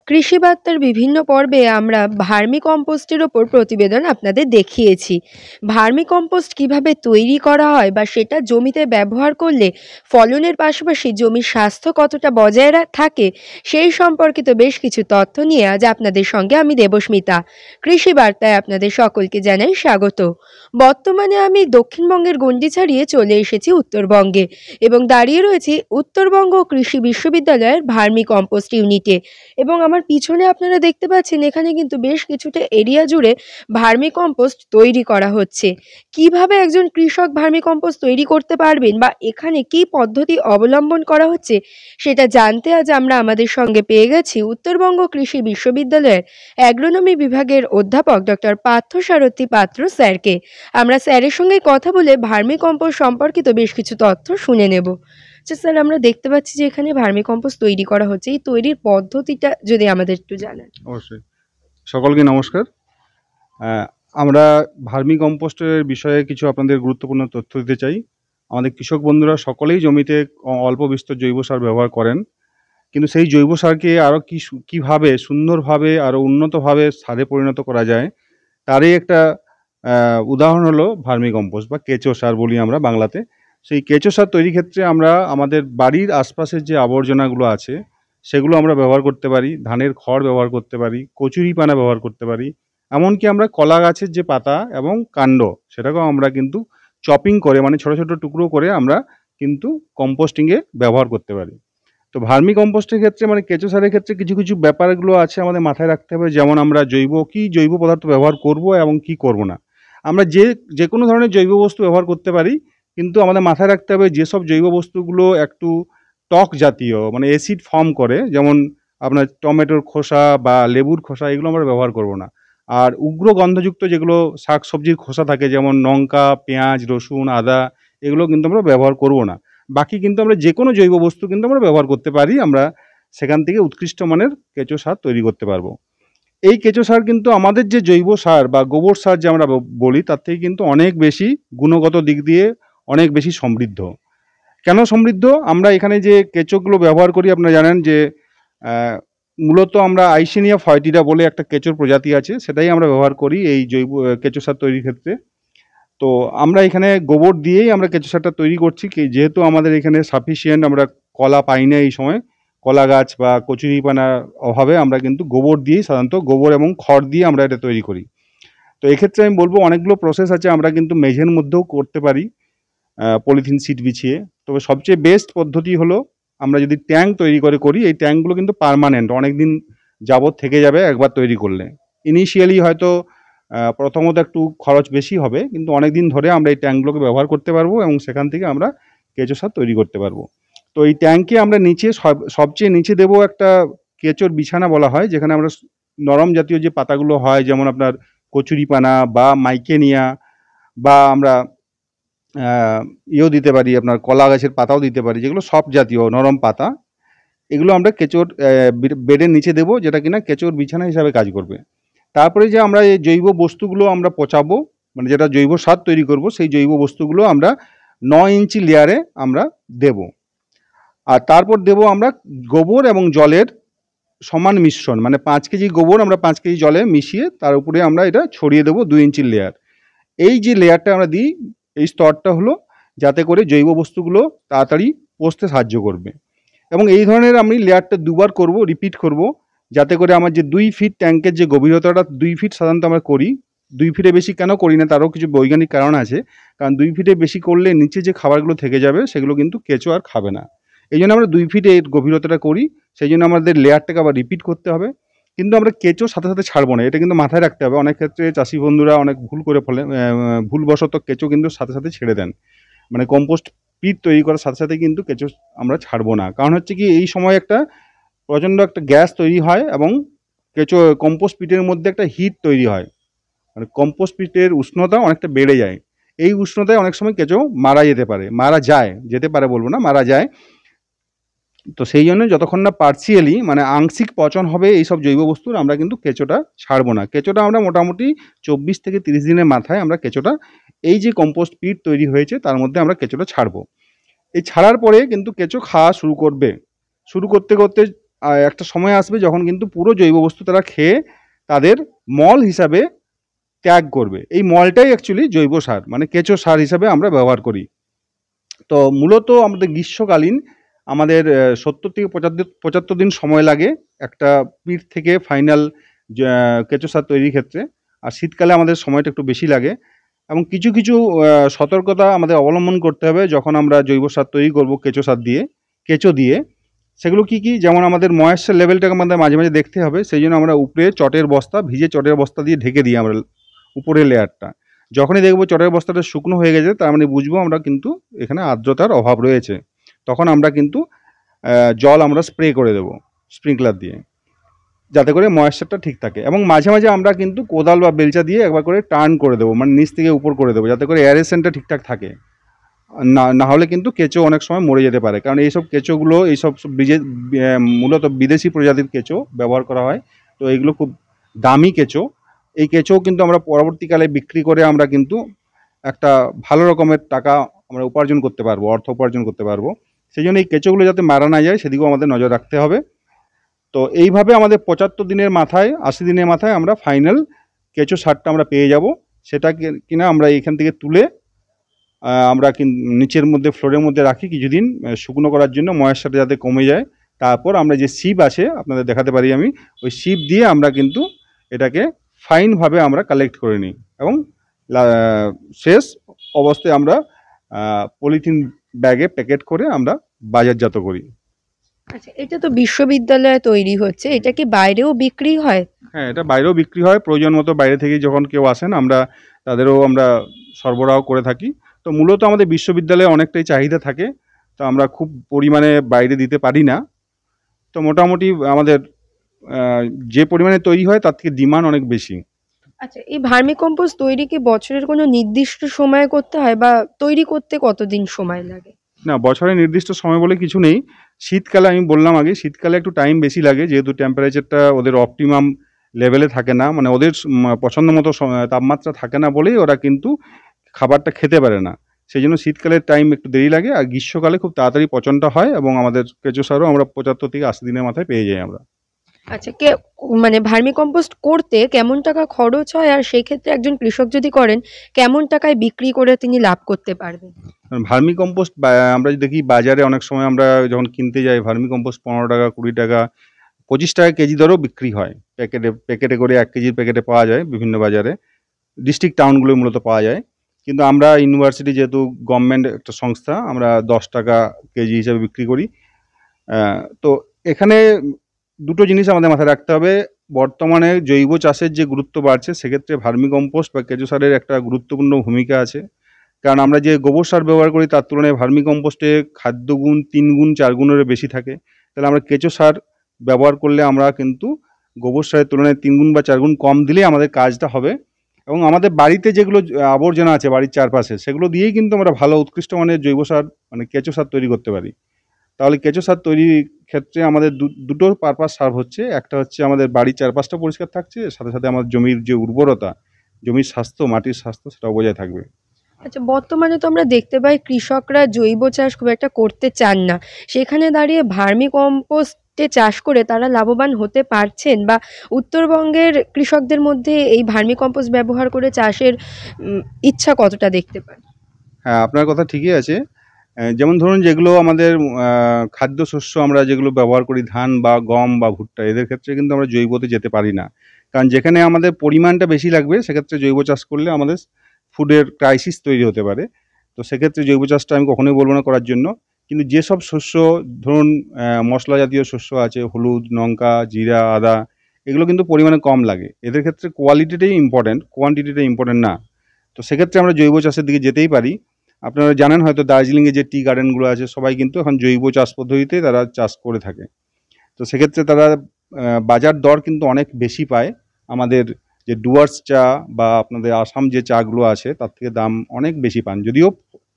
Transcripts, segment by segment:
কৃষি বার্তার বিভিন্ন পর্বে আমরা ভার্মি কম্পোস্টের ওপর প্রতিবেদন আপনাদের দেখিয়েছি। ভার্মি কম্পোস্ট কিভাবে তৈরি করা হয় বা সেটা জমিতে ব্যবহার করলে ফলনের পাশাপাশি জমির স্বাস্থ্য কতটা বজায় থাকে সেই সম্পর্কিত বেশ কিছু তথ্য নিয়ে আজ আপনাদের সঙ্গে আমি দেবস্মিতা। কৃষি বার্তায় আপনাদের সকলকে জানাই স্বাগত। বর্তমানে আমি দক্ষিণবঙ্গের গণ্ডি ছাড়িয়ে চলে এসেছি উত্তরবঙ্গে এবং দাঁড়িয়ে রয়েছি উত্তরবঙ্গ কৃষি বিশ্ববিদ্যালয়ের ভার্মি কম্পোস্ট ইউনিটে। এবং আমার পিছনে আপনারা দেখতে পাচ্ছেন এখানে কিন্তু বেশ কিছুটা এরিয়া জুড়ে ভার্মি কম্পোস্ট তৈরি করা হচ্ছে। কিভাবে একজন কৃষক ভার্মি কম্পোস্ট তৈরি করতে পারবেন বা এখানে কি পদ্ধতি অবলম্বন করা হচ্ছে সেটা জানতে আজ আমরা আমাদের সঙ্গে পেয়ে গেছি উত্তরবঙ্গ কৃষি বিশ্ববিদ্যালয়ের অ্যাগ্রোনমি বিভাগের অধ্যাপক ডক্টর পার্থসারথী পাত্র স্যারকে। আমরা স্যারের সঙ্গে কথা বলে ভার্মি কম্পোস্ট সম্পর্কিত বেশ কিছু তথ্য শুনে নেব। আচ্ছা স্যার, আমরা দেখতে পাচ্ছি যে এখানে ভার্মি কম্পোস্ট তৈরি করা হচ্ছে, এই তৈরির পদ্ধতিটা যদি আমাদের একটু জানান। অবশ্যই। সকলকে নমস্কার। আমরা ভার্মি কম্পোস্টের বিষয়ে কিছু আপনাদের গুরুত্বপূর্ণ তথ্য দিতে চাই। আমাদের কৃষক বন্ধুরা সকলেই জমিতে অল্প বিস্তর জৈব সার ব্যবহার করেন, কিন্তু সেই জৈব সারকে আরও কীভাবে সুন্দরভাবে আরও উন্নতভাবে সারে পরিণত করা যায় তারই একটা উদাহরণ হলো ভার্মি কম্পোস্ট বা কেঁচো সার বলি আমরা বাংলাতে। সেই কেঁচো সার তৈরির ক্ষেত্রে আমরা আমাদের বাড়ির আশপাশের যে আবর্জনাগুলো আছে সেগুলো আমরা ব্যবহার করতে পারি, ধানের খড় ব্যবহার করতে পারি, কচুরিপানা ব্যবহার করতে পারি, এমনকি আমরা কলা গাছের যে পাতা এবং কাণ্ড সেটাকেও আমরা কিন্তু চপিং করে মানে ছোটো ছোটো টুকরো করে আমরা কিন্তু কম্পোস্টিংয়ে ব্যবহার করতে পারি। তো ভার্মি কম্পোস্টের ক্ষেত্রে মানে কেঁচো সারের ক্ষেত্রে কিছু কিছু ব্যাপারগুলো আছে আমাদের মাথায় রাখতে হবে, যেমন আমরা জৈব পদার্থ ব্যবহার করব এবং কি করব না। আমরা যে কোনো ধরনের জৈব বস্তু ব্যবহার করতে পারি, কিন্তু আমাদের মাথায় রাখতে হবে যেসব জৈব বস্তুগুলো একটু টক জাতীয় মানে অ্যাসিড ফর্ম করে, যেমন আপনার টমেটোর খোসা বা লেবুর খোসা, এগুলো আমরা ব্যবহার করব না। আর উগ্র গন্ধযুক্ত যেগুলো শাক সবজির খোসা থাকে, যেমন লঙ্কা, পেঁয়াজ, রসুন, আদা, এগুলো কিন্তু আমরা ব্যবহার করব না। বাকি কিন্তু আমরা যে কোনো জৈব বস্তু কিন্তু আমরা ব্যবহার করতে পারি, আমরা সেখান থেকে উৎকৃষ্ট মানের কেঁচো সার তৈরি করতে পারবো। এই কেঁচো সার কিন্তু আমাদের যে জৈব সার বা গোবর সার যে আমরা বলি তার থেকে কিন্তু অনেক বেশি গুণগত দিক দিয়ে অনেক বেশি সমৃদ্ধ। কেন সমৃদ্ধ? আমরা এখানে যে কেঁচোগুলো ব্যবহার করি আপনারা জানেন যে মূলত আমরা আইসেনিয়া ফয়টিরা বলে একটা কেঁচোর প্রজাতি আছে, সেটাই আমরা ব্যবহার করি এই জৈব কেঁচো সার তৈরির ক্ষেত্রে। তো আমরা এখানে গোবর দিয়েই আমরা কেঁচো সারটা তৈরি করছি, যেহেতু আমাদের এখানে সাফিসিয়েন্ট আমরা কলা পাই না এই সময়, কলা গাছ বা কচুরিপানার অভাবে আমরা কিন্তু গোবর দিয়েই সাধারণত গোবর এবং খড় দিয়ে আমরা এটা তৈরি করি। তো এক্ষেত্রে আমি বলবো অনেকগুলো প্রসেস আছে, আমরা কিন্তু মেঝের মধ্যেও করতে পারি পলিথিন সিট বিছিয়ে। তবে সবচেয়ে বেস্ট পদ্ধতি হলো আমরা যদি ট্যাঙ্ক তৈরি করি, এই ট্যাঙ্কগুলো কিন্তু পার্মানেন্ট, অনেক দিন যাবত থেকে যাবে একবার তৈরি করলে। ইনিশিয়ালি হয়তো প্রথমত একটু খরচ বেশি হবে, কিন্তু অনেক দিন ধরে আমরা এই ট্যাঙ্কগুলোকে ব্যবহার করতে পারবো এবং সেখান থেকে আমরা কেঁচো সার তৈরি করতে পারবো। তো এই ট্যাঙ্কে আমরা নিচে সবচেয়ে নিচে দেবো একটা কেঁচোর বিছানা বলা হয়, যেখানে আমরা নরম জাতীয় যে পাতাগুলো হয়, যেমন আপনার কচুরিপানা বা মাইকেনিয়া বা আমরা দিতে পারি, আপনার কলা গাছের পাতাও দিতে পারি, যেগুলো সব জাতীয় নরম পাতা, এগুলো আমরা কেঁচোর বেডের নিচে দেবো, যেটা কিনা কেঁচোর বিছানা হিসাবে কাজ করবে। তারপরে যে আমরা এই জৈব বস্তুগুলো আমরা পচাবো, মানে যেটা জৈব সার তৈরি করব, সেই জৈব বস্তুগুলো আমরা 9 ইঞ্চি লেয়ারে আমরা দেব। আর তারপর দেব আমরা গোবর এবং জলের সমান মিশ্রণ, মানে 5 কেজি গোবর আমরা 5 কেজি জলে মিশিয়ে তার উপরে আমরা এটা ছড়িয়ে দেবো 2 ইঞ্চির লেয়ার। এই যে লেয়ারটা আমরা দিই, এই স্তরটা হলো যাতে করে জৈব বস্তুগুলো তাড়াতাড়ি পচতে সাহায্য করবে। এবং এই ধরনের আমি লেয়ারটা দুবার করব, রিপিট করব, যাতে করে আমার যে 2 ফিট ট্যাঙ্কের যে গভীরতাটা 2 ফিট সাধারণত আমরা করি, 2 ফিটে বেশি কেন করি না তারও কিছু বৈজ্ঞানিক কারণ আছে। কারণ 2 ফিটে বেশি করলে নিচে যে খাবারগুলো থেকে যাবে সেগুলো কিন্তু কেঁচো আর খাবে না। এই জন্য আমরা 2 ফিটে এর গভীরতাটা করি, সেই জন্য আমাদের লেয়ারটাকে আবার রিপিট করতে হবে। কিন্তু আমরা কেঁচো সাথে সাথে ছাড়বো না, এটা কিন্তু মাথায় রাখতে হবে। অনেক ক্ষেত্রে চাষি বন্ধুরা অনেক ভুল করে ফেলে, ভুলবশত কেঁচো কিন্তু সাথে সাথে ছেড়ে দেন। মানে কম্পোস্ট পিট তৈরি করার সাথে সাথে কিন্তু কেঁচো আমরা ছাড়বো না, কারণ হচ্ছে কি এই সময় একটা প্রচণ্ড একটা গ্যাস তৈরি হয় এবং কম্পোস্ট পিটের মধ্যে একটা হিট তৈরি হয়, মানে কম্পোস্ট পিটের উষ্ণতা অনেকটা বেড়ে যায়। এই উষ্ণতায় অনেক সময় কেঁচো মারা যেতে পারে বলবো না, মারা যায়। তো সেই জন্য যতক্ষণ না পার্সিয়ালি মানে আংশিক পচন হবে এইসব জৈব বস্তুর, আমরা কিন্তু কেঁচোটা ছাড়বো না। কেঁচোটা আমরা মোটামুটি 24 থেকে 30 দিনের মাথায় আমরা কেঁচোটা, এই যে কম্পোস্ট পিট তৈরি হয়েছে তার মধ্যে আমরা কেঁচোটা ছাড়বো। এই ছাড়ার পরে কিন্তু কেঁচো খাওয়া শুরু করতে করতে একটা সময় আসবে যখন কিন্তু পুরো জৈব বস্তু তারা খেয়ে তাদের মল হিসাবে ত্যাগ করবে। এই মলটাই অ্যাকচুয়ালি জৈব সার, মানে কেঁচো সার হিসাবে আমরা ব্যবহার করি। তো মূলত আমাদের গ্রীষ্মকালীন আমাদের ৭০ থেকে ৭৫ দিন সময় লাগে একটা পিট থেকে ফাইনাল কেঁচো সার তৈরির ক্ষেত্রে। আর শীতকালে আমাদের সময়টা একটু বেশি লাগে, এবং কিছু কিছু সতর্কতা আমাদের অবলম্বন করতে হবে যখন আমরা জৈব সার তৈরি করব কেঁচো দিয়ে। সেগুলো কি কি, যেমন আমাদের ময়েশ্চার লেভেলটাকে আমাদের মাঝে মাঝে দেখতে হবে। সেই জন্য আমরা উপরে ভিজে চটের বস্তা দিয়ে ঢেকে দিই আমরা উপরের লেয়ারটা। যখনই দেখবো চটের বস্তাটা শুকনো হয়ে গেছে, তার মানে বুঝবো আমরা কিন্তু এখানে আর্দ্রতার অভাব রয়েছে। তখন আমরা কিন্তু জল আমরা স্প্রে করে দেবো স্প্রিংকলার দিয়ে, যাতে করে ময়েশ্চারটা ঠিক থাকে। এবং মাঝে মাঝে আমরা কিন্তু কোদাল বা বেলচা দিয়ে একবার করে টার্ন করে দেবো, মানে নিচ থেকে উপর করে দেবো, যাতে করে এয়ারেশনটা ঠিকঠাক থাকে। না হলে কিন্তু কেঁচো অনেক সময় মরে যেতে পারে, কারণ এইসব কেঁচোগুলো মূলত বিদেশি প্রজাতির কেঁচো ব্যবহার করা হয়। তো এইগুলো খুব দামি কেঁচো। এই কেঁচোও কিন্তু আমরা পরবর্তীকালে বিক্রি করে আমরা কিন্তু একটা ভালো রকমের টাকা আমরা উপার্জন করতে পারবো, অর্থ উপার্জন করতে পারবো। সেই জন্য এই কেঁচোগুলো যাতে মারা না যায় সেদিকেও আমাদের নজর রাখতে হবে। তো এইভাবে আমাদের ৭৫ দিনের মাথায় ৮০ দিনের মাথায় আমরা ফাইনাল কেঁচো সারটা আমরা পেয়ে যাব। সেটা কিনা আমরা এইখান থেকে তুলে আমরা নিচের মধ্যে ফ্লোরের মধ্যে রাখি কিছুদিন শুকনো করার জন্য, ময়েশ্চারটা যাতে কমে যায়। তারপর আমরা যে সিপ আছে আপনাদের দেখাতে পারি আমি, ওই সিপ দিয়ে আমরা কিন্তু এটাকে ফাইনভাবে আমরা কালেক্ট করে নিই, এবং শেষ অবস্থায় আমরা পলিথিন ব্যাগে প্যাকেট করে আমরা বাজারজাত করি। আচ্ছা, এটা তো বিশ্ববিদ্যালয়ে তৈরি হচ্ছে, এটা কি বাইরেও বিক্রি হয়? হ্যাঁ, এটা বাইরেও বিক্রি হয়। প্রয়োজন মতো বাইরে থেকে যখন কেউ আসেন আমরা তাদেরও আমরা সরবরাহ করে থাকি। তো মূলত আমাদের বিশ্ববিদ্যালয়ে অনেকটাই চাহিদা থাকে, তো আমরা খুব পরিমাণে বাইরে দিতে পারি না। তো মোটামুটি আমাদের যে পরিমাণে তৈরি হয় তার থেকে ডিমান্ড অনেক বেশি। আচ্ছা, এই ভার্মি কম্পোস্ট তৈরি কি বছরের কোনো নির্দিষ্ট সময়ে করতে হয়, বা তৈরি করতে কতদিন সময় লাগে? না, বছরে নির্দিষ্ট সময় বলে কিছু নেই। শীতকালে আমি বললাম আগে, শীতকালে একটু টাইম বেশি লাগে, যেহেতু টেম্পারেচারটা ওদের অপটিমাম লেভেলে থাকে না, মানে ওদের পছন্দ মতো তাপমাত্রা থাকে না বলেই ওরা কিন্তু খাবারটা খেতে পারে না। সেই জন্য শীতকালে টাইম একটু দেরি লাগে, আর গ্রীষ্মকালে খুব তাড়াতাড়ি পচনটা হয়, এবং আমাদের কেঁচো সারও আমরা ৭৫ থেকে ৮০ দিনের মাথায় পেয়ে যাই আমরা। আচ্ছা, মানে ভার্মি কম্পোস্ট করতে কেমন টাকা খরচ হয়, আর সেই ক্ষেত্রে একজন কৃষক যদি করেন কেমন টাকায় বিক্রি করে তিনি লাভ করতে পারবেন? ভার্মি কম্পোস্ট আমরা দেখি বাজারে অনেক সময় আমরা যখন কিনতে যাই, ভার্মি কম্পোস্ট ১৫ টাকা, ২০ টাকা, ২৫ টাকা কেজি দরেও বিক্রি হয়। প্যাকেটে করে ১ কেজির প্যাকেটে পাওয়া যায় বিভিন্ন বাজারে। ডিস্ট্রিক্ট টাউনগুলোয় মূলত পাওয়া যায়। কিন্তু আমরা ইউনিভার্সিটি, যেহেতু গভর্নমেন্ট একটা সংস্থা, আমরা ১০ টাকা কেজি হিসাবে বিক্রি করি। তো এখানে দুটো জিনিস আমাদের মাথায় রাখতে হবে। বর্তমানে জৈব চাষের যে গুরুত্ব বাড়ছে, সেক্ষেত্রে ভার্মি কম্পোস্ট বা কেঁচো সারের একটা গুরুত্বপূর্ণ ভূমিকা আছে। কারণ আমরা যে গোবর সার ব্যবহার করি তার তুলনায় ভার্মি কম্পোস্টে খাদ্যগুণ ৩ গুণ ৪ গুণেরও বেশি থাকে। তাহলে আমরা কেঁচো সার ব্যবহার করলে আমরা কিন্তু গোবর সারের তুলনায় ৩ গুণ বা ৪ গুণ কম দিলেই আমাদের কাজটা হবে। এবং আমাদের বাড়িতে যেগুলো আবর্জনা আছে বাড়ির চারপাশে, সেগুলো দিয়েই কিন্তু আমরা ভালো উৎকৃষ্ট মানের জৈব সার, মানে কেঁচো সার তৈরি করতে পারি। তাহলে কেঁচো সার তৈরির ক্ষেত্রে আমাদের দুটো পারপাস সার্ভ হচ্ছে। একটা হচ্ছে আমাদের বাড়ির চারপাশটা পরিষ্কার থাকছে, সাথে সাথে আমাদের জমির যে উর্বরতা, জমির স্বাস্থ্য, মাটির স্বাস্থ্য, সেটাও বজায় থাকবে। আচ্ছা, বর্তমানে তো আমরা দেখতে পাই কৃষকরা জৈব চাষ খুব একটা করতে চান না। সেখানে দাঁড়িয়ে ভার্মি কম্পোস্টে চাষ করে তারা লাভবান হতে পারছেন, বা উত্তরবঙ্গের কৃষকদের মধ্যে এই ভার্মি কম্পোস্ট ব্যবহার করে চাষের ইচ্ছা কতটা দেখতে পান? হ্যাঁ, আপনার কথা ঠিকই আছে। যেমন ধরুন, যেগুলো আমাদের খাদ্যশস্য আমরা যেগুলো ব্যবহার করি, ধান বা গম বা ভুট্টা, এদের ক্ষেত্রে কিন্তু আমরা জৈবতে যেতে পারি না। কারণ যেখানে আমাদের পরিমাণটা বেশি লাগবে, সেক্ষেত্রে জৈব চাষ করলে আমাদের ফুডের ক্রাইসিস তৈরি হতে পারে। তো সেক্ষেত্রে জৈব চাষটা আমি কখনোই বলব না করার জন্য। কিন্তু যেসব শস্য, ধরুন মশলা জাতীয় শস্য আছে, হলুদ, লঙ্কা, জিরা, আদা, এগুলো কিন্তু পরিমাণে কম লাগে। এদের ক্ষেত্রে কোয়ালিটিটাই ইম্পর্ট্যান্ট, কোয়ান্টিটিটা ইম্পর্ট্যান্ট না। তো সেক্ষেত্রে আমরা জৈব চাষের দিকে যেতেই পারি। আপনারা জানেন হয়তো, দার্জিলিংয়ে যে টি গার্ডেনগুলো আছে, সবাই কিন্তু এখন জৈব চাষ পদ্ধতিতে তারা চাষ করে থাকে। তো সেক্ষেত্রে তারা বাজার দর কিন্তু অনেক বেশি পায়। আমাদের যে ডুয়ার্স চা বা আপনাদের আসাম যে চাগুলো আছে, তার থেকে দাম অনেক বেশি পান। যদিও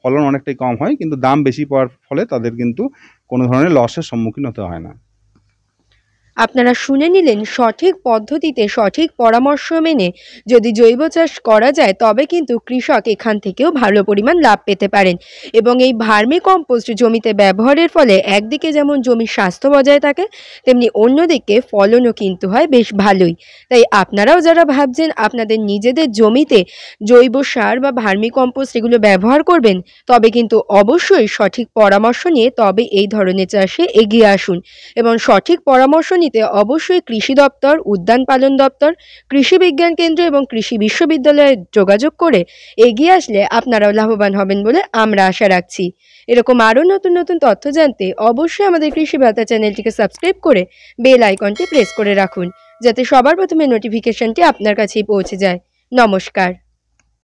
ফলন অনেকটাই কম হয়, কিন্তু দাম বেশি পাওয়ার ফলে তাদের কিন্তু কোনো ধরনের লসের সম্মুখীন হতে হয় না। আপনারা শুনে নিলেন, সঠিক পদ্ধতিতে সঠিক পরামর্শ মেনে যদি জৈব চাষ করা যায় তবে কিন্তু কৃষক এখান থেকেও ভালো পরিমাণ লাভ পেতে পারেন। এবং এই ভার্মি কম্পোস্ট জমিতে ব্যবহারের ফলে একদিকে যেমন জমির স্বাস্থ্য বজায় থাকে, তেমনি অন্যদিকে ফলনও কিন্তু হয় বেশ ভালোই। তাই আপনারাও যারা ভাবছেন আপনাদের নিজেদের জমিতে জৈব সার বা ভার্মি কম্পোস্ট এগুলো ব্যবহার করবেন, তবে কিন্তু অবশ্যই সঠিক পরামর্শ নিয়ে তবে এই ধরনের চাষে এগিয়ে আসুন। এবং সঠিক পরামর্শ নিতে অবশ্যই কৃষি দপ্তর, উদ্যান পালন দপ্তর, কৃষি বিজ্ঞান কেন্দ্র এবং কৃষি বিশ্ববিদ্যালয়ে যোগাযোগ করে এগিয়ে আসলে আপনারাও লাভবান হবেন বলে আমরা আশা রাখছি। এরকম আরও নতুন নতুন তথ্য জানতে অবশ্যই আমাদের কৃষি বার্তা চ্যানেলটিকে সাবস্ক্রাইব করে বেল আইকনটি প্রেস করে রাখুন, যাতে সবার প্রথমে নোটিফিকেশনটি আপনার কাছেই পৌঁছে যায়। নমস্কার।